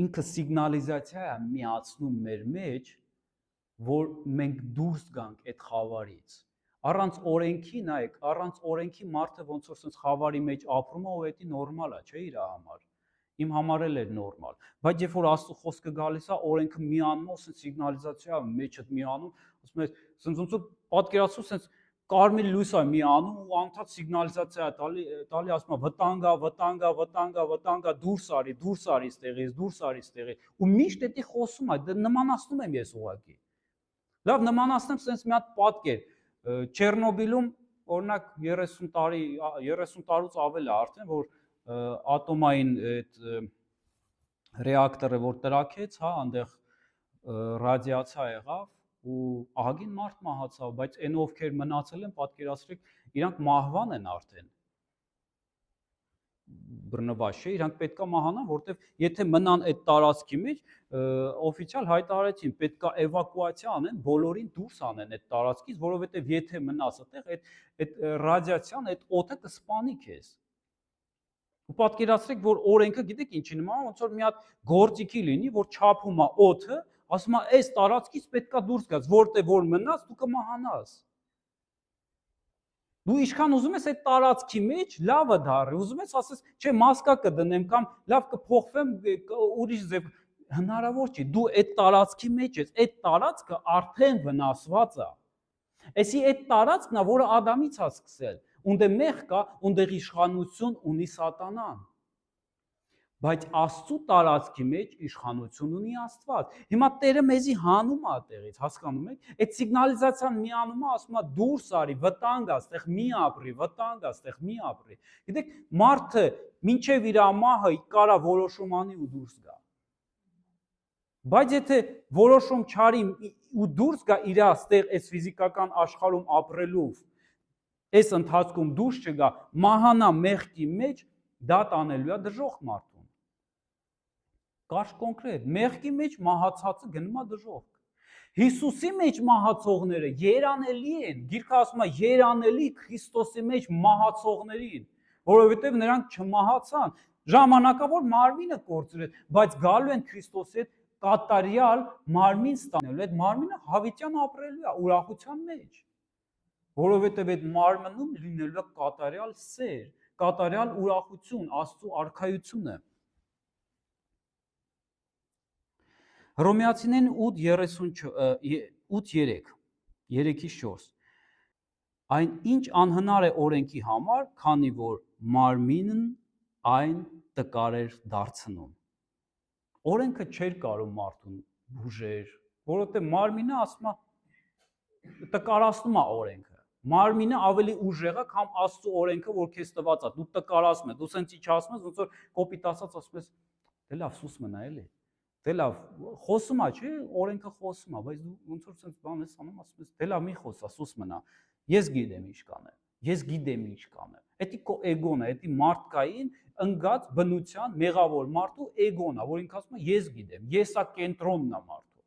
ինքը սիգնալիզացիա է միացնում մեր մեջ, որ մենք դուրս գանք այդ խավարից։ Առանց օրենքի, նայեք, առանց օրենքի մարդը ոնց որ sense խավարի մեջ ապրում է, ու դա նորմալ է, չէ՞ իր համար։ Իմ համար էլ է նորմալ։ Բայց երբ որ Աստծո խոսքը գալիս է, օրենքը միանում է, sense սիգնալիզացիա մեջդ միանում, ասում ես, sense ոնց որ պատկերացրու, sense կարմիր լույս է միանում ու անդադ սիգնալիզացիա է տալի, ասում է վտանգա, դուրս արի ստեղից, ու միշտ դա խոսում է, դա նմանացնում եմ ես ուղղակի։ Լավ, նմանացնեմ sense մի հատ պատկեր։ Չեռնոբիլում օրինակ 30 տարուց ավել է արդեն, որ ատոմային այդ ռեակտորը որ տրաքեց, հա, այնտեղ ռադիացիա եղավ ու ահագին մարդ մահացավ, բայց այն ովքեր մնացել են, պատկերացրեք, իրանք մահվան են արդեն։ Բռնված չէ, իրանք պետքա մահանան, որտեվ եթե մնան այդ տարածքի մեջ, օֆիցիալ հայտարարեցին, պետքա էվակուացիա անեն, բոլորին դուրս անեն այդ տարածքից, որովհետև եթե մնաս այդտեղ, այդ ռադիացիան, այդ օդը կսպանի քեզ։ Ու պատկերացրեք, որ օրենքը գիտեք ինչի նման, ոնց որ մի հատ գործիքի լինի, որ չափում է օդը, ասում է, այս տարածքից պետքա դուրս գաս, որտեղ որ մնաս, դու կմահանաս։ Դու ինչքան ուզում ես այդ տարածքի մեջ լավը դառի, ուզում ես ասես, չէ, մասկա կդնեմ կամ լավ կփոխվեմ ուրիշ ձև, հնարավոր չի, դու այդ տարածքի մեջ ես, այդ տարածքը արդեն վնասված է։ Էսի այդ տարածքն է, որը Ադամից է սկսել, ունդ է մեղ կա, ունդ իշխանություն ունի սատանան։ Բայց Աստծո տարածքի մեջ իշխանություն ունի Աստված։ Հիմա Տերը մեզի հանում է այդտեղից, հասկանում եք։ Այդ սիգնալիզացիան միանում է, ասում է դուրս արի, վտանգ է, այդտեղ մի ապրի, վտանգ է, այդտեղ մի ապրի։ Գիտեք, մարդը մինչև իր մահը կարա որոշում անի ու դուրս գա։ Բայց եթե որոշում չարի ու դուրս գա իր այստեղ այս ֆիզիկական աշխարհում ապրելով, այս ընթացքում դուրս չգա, մահանա մեղքի մեջ, դա տանելու է դժոխք մարդուն։ Կարճ կոնկրետ, մեղքի մեջ մահացածը գնում է դժոխք։ Հիսուսի մեջ մահացողները երանելի են, գիրքը ասում է երանելի Քրիստոսի մեջ մահացողներին, որովհետև նրանք չմահացան, ժամանակավոր մարմինը կորցրեց, բայց գալու են Քրիստոսի հետ կատարյալ մարմին ստանալու, այդ մարմինը հավիտյան ապրելու է ուրախության մեջ, որովհետև այդ մարմնում լինելու է կատարյալ սեր, կատարյալ ուրախություն, Աստծո արքայությունը։ Հռոմեացիներին 8:3-4 Այն ինչ անհնար է օրենքի համար, քանի որ մարմինն այն տկար էր դարձնում։ Օրենքը չէր կարող մարդուն բուժեր, որովհետև մարմինը ասում է տկարացնում է օրենքը։ Մարմինը ավելի ուժեղ է, քան Աստծո օրենքը, որ քեզ տված է։ Դու տկարացնում ես, դու սենց իջացնում ես, ոնց որ կոպիտ ասած ասում ես, դե լավ, սուս մնա էլի։ Դե լավ, խոսում է, չէ, օրենքը խոսում է, բայց դու ոնց որ սենց բան ես անում, ասում ես, դե լավ, մի խոսա, սուս մնա։ Ես գիտեմ ինչ կանեմ։ Ես գիտեմ ինչ կանեմ։ Էդի քո էգոն է, էդի մարդկային ընկած բնության մեղավոր մարդու էգոն է, որ ինքը ասում է ես գիտեմ, եսա կենտրոնն է մարդու։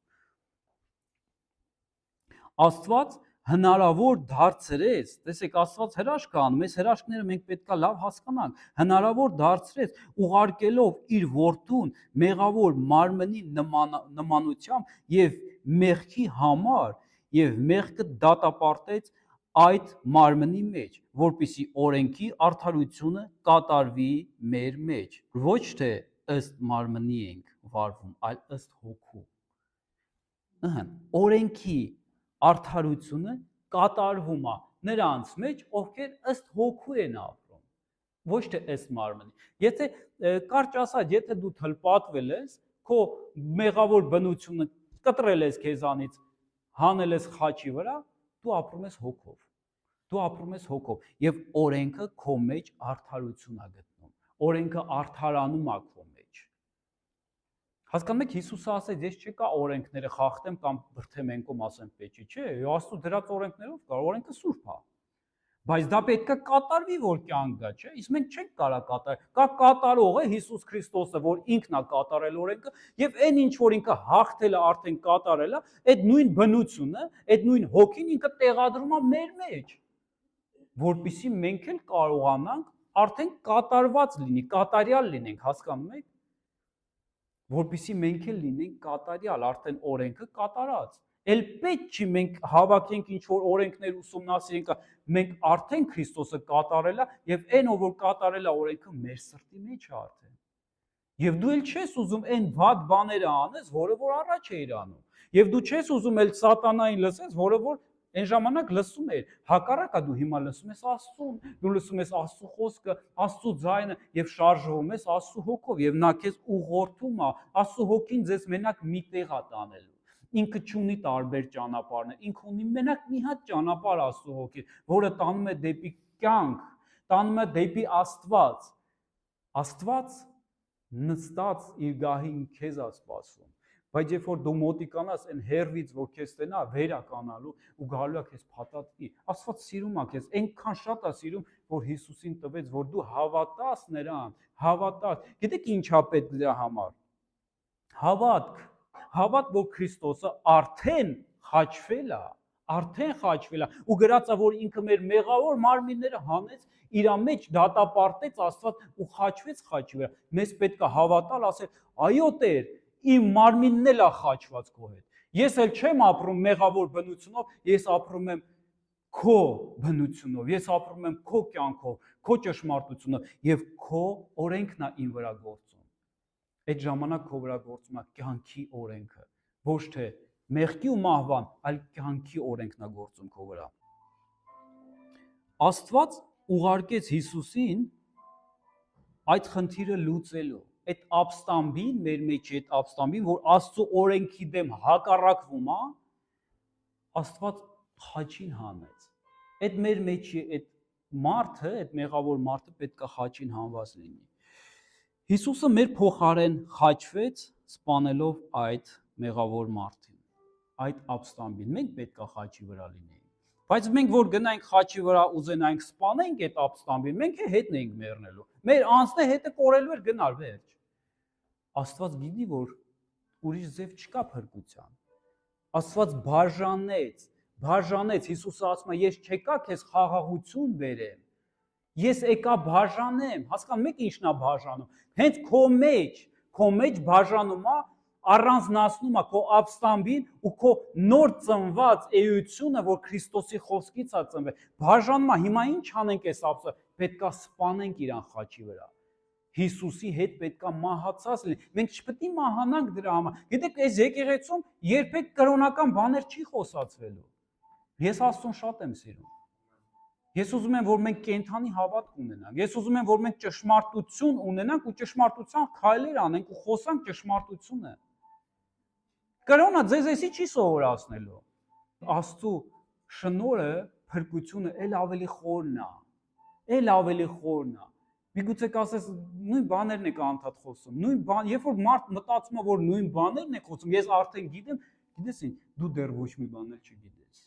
Աստված հնարավոր դարձրեց, տեսեք, Աստված հրաշք անում, այս հրաշքները մենք պետքա լավ հասկանանք, հնարավոր դարձրեց ուղարկելով իր որդուն մեղավոր մարմնի նմանությամբ եւ մեղքի համար եւ մեղքը դատապարտեց այդ մարմնի մեջ, որպեսզի օրենքի արդարությունը կատարվի մեր մեջ, ոչ թե ըստ մարմնի ենք վարվում, այլ ըստ հոգու։ Օրենքի արդարությունը կատարվում է նրանց մեջ, ովքեր ըստ հոգու են ապրում, ոչ թե ըստ մարմնի։ Եթե կարճ ասած, եթե դու թլպատվել ես, քո մեղավոր բնությունը կտրել ես քեզանից, հանել ես խաչի վրա, դու ապրում ես հոգով։ Դու ապրում ես հոգով եւ օրենքը քո մեջ արդարություն է գտնում։ Օրենքը արդարանում է քո մեջ։ Հասկանում եք, Հիսուսը ասեց, ես չեկա օրենքները խախտեմ կամ բրթեմ ենկոմ ասեմ պեչի, չէ, Աստծո դրած օրենքներով կա, օրենքը սուրբ է։ Բայց դա պետք է կատարվի, որ կյանք գա, չէ՞։ Իսկ մենք չենք կարող կատարել։ Կա կատարող է Հիսուս Քրիստոսը, որ ինքն է կատարել օրենքը, եւ այն ինչ որ ինքը հաղթել է, արդեն կատարել է, այդ նույն բնությունը, այդ նույն հոգին ինքը տեղադրում է մեր մեջ, որպեսզի մենք էլ կարողանանք արդեն կատարված լինի, կատարյալ լինենք, հասկանում եք։ Որպեսզի մենք էլ լինենք կատարյալ, արդեն օրենքը կատարած։ Էլ պետք չի մենք հավաքենք ինչ որ օրենքներ ուսումնասիրենք, մենք արդեն Քրիստոսը կատարել է եւ այն ով որ կատարել է օրենքը մեր սրտի մեջ է արդեն։ Եվ դու էլ չես ուզում այն վատ բաները անես, որը որ առաջ էիր անում։ Եվ դու չես ուզում էլ սատանային լսես, որը որ այն ժամանակ լսում էր, հակառակը դու հիմա լսում ես Աստծուն, դու լսում ես Աստծո խոսքը, Աստծո ձայնը եւ շարժվում ես Աստծո հոգով եւ նա քեզ ուղղորդում է, Աստծո հոգին ձեզ մենակ մի տեղ է տանելու։ Ինքը չունի տարբեր ճանապարհներ, ինքը ունի մենակ մի հատ ճանապարհ Աստծո հոգին, որը տանում է դեպի կյանք, տանում է դեպի Աստված։ Աստված նստած իր գահին քեզ է սպասում։ Բայց երբ որ դու մոտիկանաս այն հերվից, որ քեզ տենա վերականալու ու գալու է քեզ փաթաթվի, Աստված սիրում է քեզ, այնքան շատ է սիրում, որ Հիսուսին տվեց, որ դու հավատաս նրան, հավատաս։ Գիտեք ինչա պետք դրա համար։ Հավատք, որ Քրիստոսը արդեն խաչվել է, Արդեն խաչվել է ու գրածա որ ինքը մեր մեղավոր մարմինները հանեց իր մեջ դատապարտեց Աստված ու խաչվեց խաչի վրա մեզ պետք է հավատալ ասել այո Տեր իմ մարմինն էլ է խաչված քո հետ ես էլ չեմ ապրում մեղավոր բնությունով ես ապրում եմ քո բնությունով ես ապրում եմ քո կյանքով քո ճշմարտությունով եւ քո օրենքն է իմ վրա գործում այդ ժամանակ քո վրա գործում է կյանքի օրենքը ոչ թե մեղքի ու մահվան, այլ կյանքի օրենքն է գործում քո վրա։ Աստված ուղարկեց Հիսուսին այդ խնդիրը լուծելու, այդ ապստամբին, մեր մեջ այդ ապստամբին, որ Աստծո օրենքի դեմ հակառակվում է, Աստված խաչին հանեց։ Այդ մեր մեջի այդ մարդը, այդ մեղավոր մարդը պետք է խաչին հանված լինի։ Հիսուսը մեր փոխարեն խաչվեց, սպանելով այդ մեղավոր մարդին։ Այդ ապստամբին մենք պետք է խաչի վրա լինեինք բայց մենք որ գնանք խաչի վրա ուզենանք սպանենք այդ ապստամբին մենք հետն էինք մեռնելու մեր անձնը հետը կորելու էր գնար վերջ Աստված գիտի որ ուրիշ ձև չկա փրկության Աստված բաժանեց Հիսուսը ասում է ես չեկա քեզ խաղաղություն բերեմ ես եկա բաժանեմ հասկանում եք ինչն է բաժանում հենց քո մեջ բաժանում է առանձնացնում է քո ապստամբին ու քո նոր ծնված էությունը, որ Քրիստոսի խոսքից է ծնվել, բաժանում է, հիմա ինչ անենք այս ապստամբը, պետք է սպանենք իրան խաչի վրա։ Հիսուսի հետ պետք է մահացած լինի։ Մենք չպետք է մահանանք դրա համար։ Գիտեք, այս եկեղեցում երբեք կրոնական բաներ չի խոսացվելու։ Ես Աստծուն շատ եմ սիրում։ Ես ուզում եմ, որ մենք կենթանի հավատք ունենանք։ Ես ուզում եմ, որ մենք ճշմարտություն ունենանք ու ճշմարտության քայլեր անենք ու խոսանք ճշմարտությունը։ Կրոնը ձեզ էսի չի սովորացնելու։ Աստծո շնորհը, փրկությունը էլ ավելի խորն է։ Միգուցե կասես նույն բաներն եք անդադ խոսում։ Նույն բան, երբ որ մարդ մտածում է, որ նույն բաներն եք խոսում, ես արդեն գիտեմ, գիտես ինչ, դու դեռ ոչ մի բան էլ չգիտես։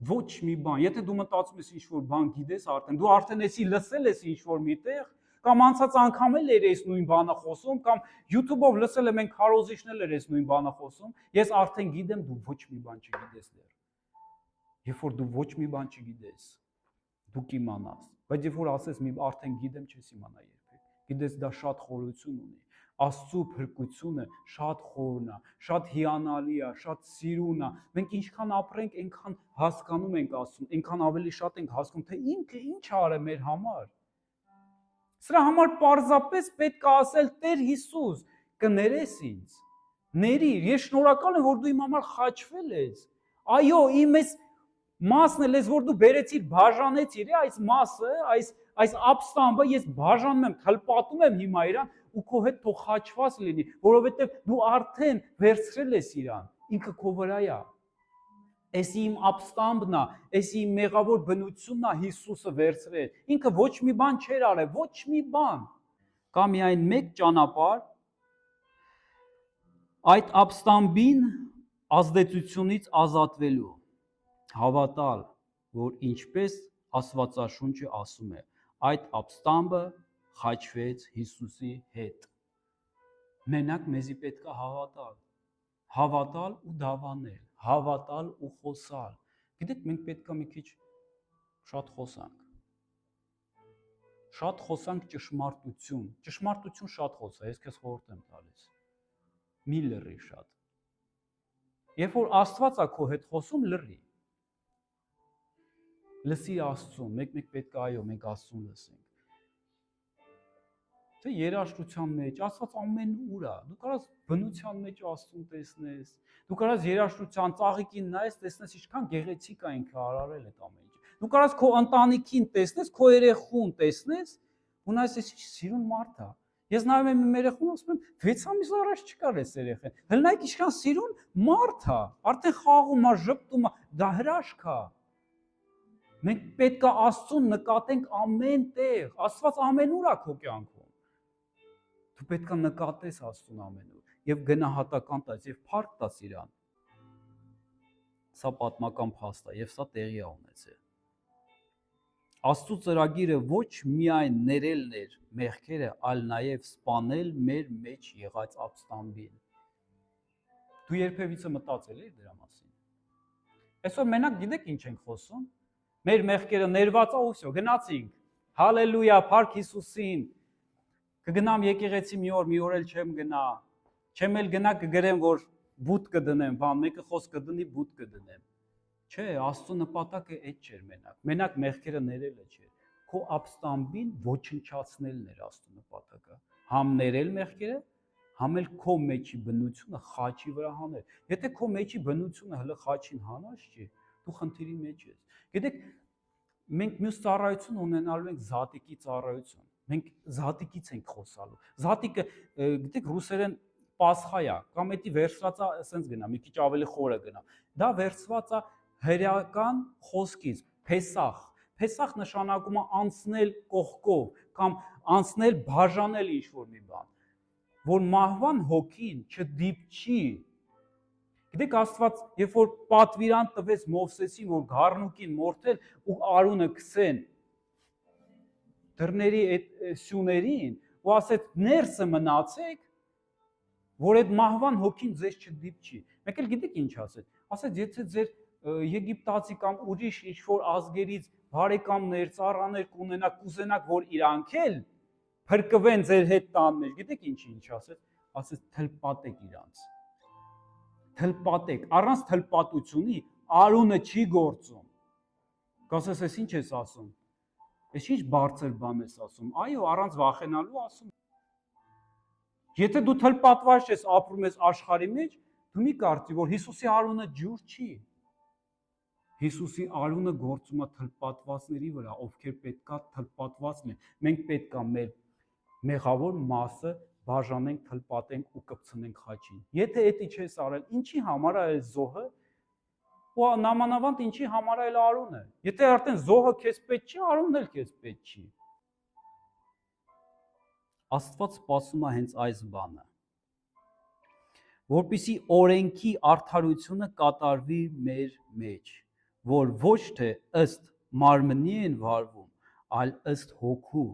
Ոչ մի բան։ Եթե դու մտածում ես ինչ-որ բան գիտես արդեն, դու արդեն էսի լսել ես ինչ-որ միտեղ, կամ անցած անգամ էլ էր այս նույն բանը խոսում, կամ YouTube-ով լսել եմ, մենք քարոզիչն էլ էր այս նույն բանը խոսում, ես արդեն գիտեմ, դու ոչ մի բան չգիտես դեռ։ Երբ որ դու ոչ մի բան չգիտես, դու կիմանաս, բայց երբ որ ասես մի արդեն գիտեմ, չես իմանա երբեք։ Գիտես դա շատ խորություն ունի։ Աստծո փրկությունը շատ խորն է, շատ հիանալի է, շատ սիրուն է։ Մենք ինչքան ապրենք, այնքան հասկանում ենք Աստծուն, այնքան ավելի շատ ենք հասկանում, թե ինքը ինչ արել մեր համար։ Սրա համար պարզապես պետք է ասել Տեր Հիսուս, կներես ինձ։ Ների, ես շնորհակալ եմ, որ դու իմ համար խաչվել ես։ Այո, իմ այս մասն էլ ես, որ դու բերեցիր, բաժանեցիր, այս մասը, այս ապստամբը ես բաժանում եմ, թլպատում եմ հիմա իրան ու քո հետ թող խաչված լինի, որովհետև դու արդեն վերցրել ես իրան, ինքը քո վրա է։ Էս իմ ապստամբն է, էս իմ մեղավոր բնությունն է Հիսուսը վերցրել։ Ինքը ոչ մի բան չէր արել, ոչ մի բան։ Կա միայն մեկ ճանապարհ այդ ապստամբին ազդեցությունից ազատվելու։ Հավատալ, որ ինչպես Աստվածաշունչը ասում է, այդ ապստամբը խաչվեց Հիսուսի հետ։ Մենակ մեզի պետք է հավատալ ու դավանել, հավատալ ու խոսալ։ Գիտեք, մենք պետք է մի քիչ շատ խոսանք ճշմարտություն շատ խոսա, ես քեզ խորհուրդ եմ տալիս։ Մի լռի շատ։ Երբ որ Աստված է քո հետ խոսում, լռի։ Լսի Աստծուն, մեկ պետք է այո, մենք Աստծուն լսենք։ Թե երաժշտության մեջ, Աստված ամեն ուր է։ Դու կարաս բնության մեջ Աստծուն տեսնես։ Դու կարաս երաժշտության ծաղիկին նայես, տեսնես ինչքան գեղեցիկ է ինքը արարել այդ ամեն ինչը։ Դու կարաս քո ընտանիքին տեսնես, քո երեխուն տեսնես, ու նայես էս սիրուն մարդ է։ Ես նայում եմ իմ երեխուն, ասում եմ 6 ամիս առաջ չկար այս երեխան։ Հլնայք ինչքան սիրուն մարդ է, արդեն խաղում է, ժպտում է, դա հրաշք է։ Մենք պետք է Աստծուն նկատենք ամեն տեղ։ Աստված ամենուր է քո կյանքում։ Դու պետք է նկատես Աստծուն ամենուր եւ գնահատական տաս եւ փառք տաս իրան։ Սա պատմական փաստ է եւ սա տեղի է ունեցել։ Աստծո ծրագիրը ոչ միայն ներելն էր մեղքերը, այլ նաեւ սպանել մեր մեջ եղած ապստամբին։ Դու երբևիցե մտածել ես դրա մասին։ Այսօր մենակ գիտեք ինչ ենք խոսում։ Մեր մեղքերը ներված է ու всё, գնացինք։ Հալելույա, փառք Հիսուսին։ Կգնամ եկեղեցի մի օր էլ չեմ գնա։ Չեմ էլ գնա կգրեմ, որ բուտ կդնեմ, բան, մեկը խոսք կդնի, բուտ կդնեմ։ Չէ, Աստծո նպատակը այդ չէր մենակ։ Մենակ մեղքերը ներելը չէր։ Քո ապստամբին ոչնչացնելն էր Աստծո նպատակը։ Համ ներել մեղքերը, համ էլ քո մեջի բնությունը խաչի վրա հանել։ Եթե քո մեջի բնությունը հələ խաչին հանած չի, դու խնդիրի մեջ ես։ Գիտեք, մենք մյուս ծառայություն ունենալու ենք զատիկի ծառայություն։ Մենք զատիկից ենք խոսալու։ Զատիկը, գիտեք, ռուսերեն Պասխայա, կամ էդի վերցված է, ասենց գնա, մի քիչ ավելի խորը գնա։ Դա վերցված է հրեական խոսքից, Փեսախ։ Փեսախ նշանակում է անցնել կողքով կամ անցնել բաժանել ինչ-որ մի բան, որ մահվան հոգին չդիպչի։ Գիտեք, Աստված, երբ որ պատվիրան տվեց Մովսեսին, որ գառնուկին մորթել ու արունը քսեն դռների այդ սյուներին, ու ասեց ներսը մնացեք, որ այդ մահվան հոգին ձեզ չդիպչի։ Մեկ էլ գիտեք ինչ ասեց։ Ասեց, եթե ձեր Եգիպտացի կամ ուրիշ ինչ-որ ազգերից բարեկամներ, ծառաներ կունենաք, կուզենաք, որ իրանք էլ փրկվեն ձեր հետ տան մեջ, գիտեք ինչ ասեց։ Ասեց թլպատեք իրանց։ Թլպատեք, առանց թլպատությունի արունը չի գործում։ Կասես, ես ինչ ես ասում։ Ես ինչ բարձր բան ես ասում։ Այո, առանց վախենալու ասում։ Եթե դու թլպատված ես, ապրում ես աշխարհի մեջ, դու մի կարծի, որ Հիսուսի արունը ջուր չի։ Հիսուսի արունը գործում է թլպատվածների վրա, ովքեր պետքա թլպատված լինեն։ Մենք պետքա մեր մեղավոր մասը բաժանենք, թլպատենք ու կպցնենք խաչին։ Եթե էդի չես արել, ինչի համար է այլ զոհը, ու նամանավանդ ինչի համար է այլ արունը։ Եթե արդեն զոհը քեզ պետք չի, արունն էլ քեզ պետք չի։ Աստված սպասում է հենց այս բանը, որպեսզի օրենքի արդարությունը կատարվի մեր մեջ, որ ոչ թե ըստ մարմնի են վարվում, այլ ըստ հոգու։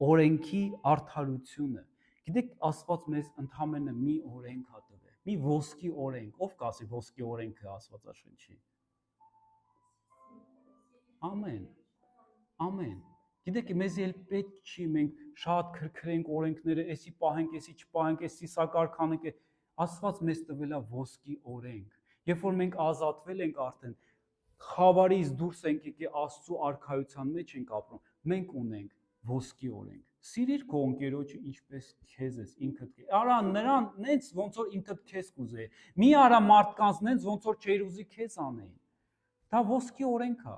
Օրենքի արդարությունը։ Գիտեք, Աստված մեզ ընդհանրապես մի օրենք է տվել, մի ոսկի օրենք։ Ով կասի ոսկի օրենքը Աստվածաշնչի։ Ամեն։ Ամեն։ Գիտեք, մեզ էլ պետք չի մենք շատ քրքրենք օրենքները, էսի պահենք, էսի չպահենք, էսի սակարկանենք։ Աստված մեզ տվել է ոսկի օրենք։ Երբ որ մենք ազատվել ենք արդեն, խավարից դուրս ենք եկել Աստծո արքայության մեջ ենք ապրում, մենք ունենք ոսկի օրենք։ Սիրիր քո ընկերոջը ինչպես քեզ ես, ինքդ։ Արա նրան նենց ոնց որ ինքդ քեզ կուզեի։ Մի արա մարդկանց նենց ոնց որ չէր ուզի քեզ անեին։ Դա ոսկի օրենք է։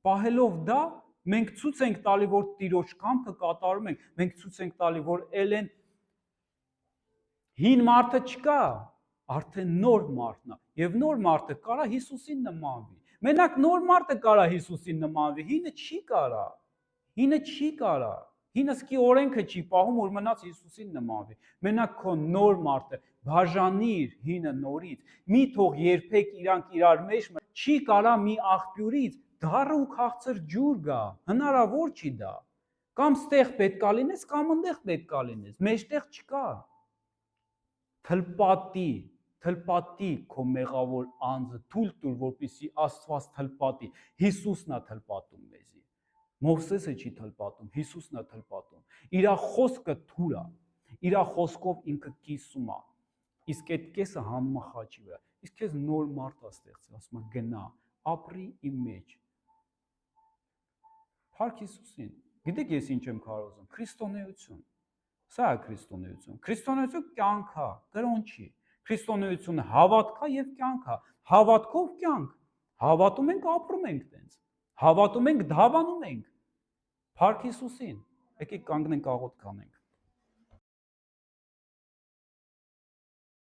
Պահելով դա մենք ցույց ենք տալի, որ Տիրոջ կամքը կատարում ենք, մենք ցույց ենք տալի, որ ելեն հին մարդը չկա, արդեն նոր մարդն է, եւ նոր մարդը կարա Հիսուսին նմանվի։ Մենակ նոր մարդը կարա Հիսուսին նմանվի, հինը չի կարա։ Հինը չի կարա։ Հինը սկի օրենքը չի պահում, որ մնաց Հիսուսին նմանվի։ Մենակ քո նոր մարդը բաժանիր հինը նորից։ Մի թող երբեք իրանք իրար մեջ չի կարա մի աղբյուրից դառը ու քաղցր ջուր գա, հնարավոր չի դա։ Կամ ստեղ պետքա լինես, կամ այնտեղ պետքա լինես, մեջտեղ չկա։ Թլպատի քո մեղավոր անձը, թույլ տուր, որպեսզի Աստված թլպատի։ Հիսուսն է թլպատում մեզի։ Մովսեսը չի թլպատում, Հիսուսն է թլպատում։ Իր խոսքը թույլ է, իր խոսքով ինքը կիսում է։ Իսկ այդ կեսը հանում է խաչի վրա։ Իսկ քեզ նոր մարդ է ստեղծել, ասում է գնա, ապրի իմ մեջ։ Փառք Հիսուսին։ Գիտեք ես ինչ եմ քարոզում։ Քրիստոնեություն։ Սա է քրիստոնեություն։ Քրիստոնեություն կյանք է, կրոն չի։ Քրիստոնեությունը հավատք է եւ կյանք է։ Հավատքով կյանք։ Հավատում ենք, ապրում ենք տենց։ Հավատում ենք, դավանում ենք։ Փառք Հիսուսին։ Եկեք կանգնենք աղոթք անենք։